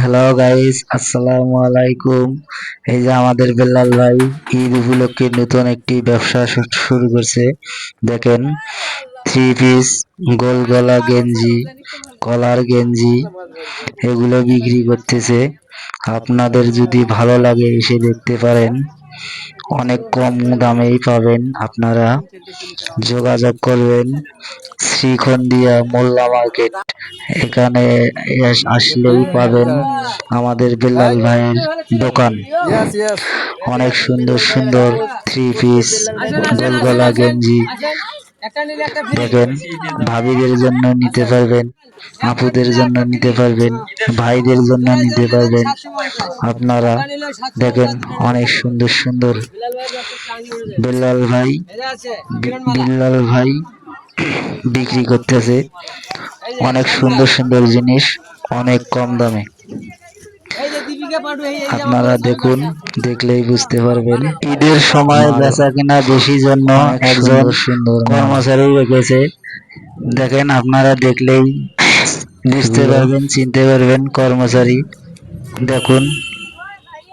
Hello guys, আসসালামু আলাইকুম। এই যে আমাদের বেল্লাল ভাই ঈদ উপলক্ষে নতুন একটি ব্যবসা শুরু করছে। দেখেন, থ্রি পিস, গোল গলা গেঞ্জি, কলার গেঞ্জি এগুলো বিক্রি করতেছে। আপনাদের যদি ভালো লাগে এসে দেখতে পারেন, অনেক কম দামেই পাবেন। আপনারা যোগাযোগ করবেন শ্রীখন্ডিয়া মোল্লা মার্কেট, এখানে আসলেই পাবেন আমাদের বেল্লাল ভাইয়ের দোকান। অনেক সুন্দর সুন্দর থ্রি পিস, গোলগলা গেঞ্জি দেখেন, ভাবিদের জন্য নিতে পারবেন, আপুদের জন্য নিতে পারবেন, ভাইদের জন্য নিতে পারবেন। আপনারা দেখেন, অনেক সুন্দর সুন্দর বেল্লাল ভাই বিল্লাল ভাই বিক্রি করতেছে অনেক সুন্দর সুন্দর জিনিস, অনেক কম দামে। আপনারা দেখুন, দেখলেই বুঝতে পারবেন। ঈদের সময় বেচা কেনা বেশি জন্য একজন সুন্দর কর্মচারী রেখেছে। দেখেন, আপনারা দেখলেই বুঝতে পারবেন, চিনতে পারবেন কর্মচারী। দেখুন,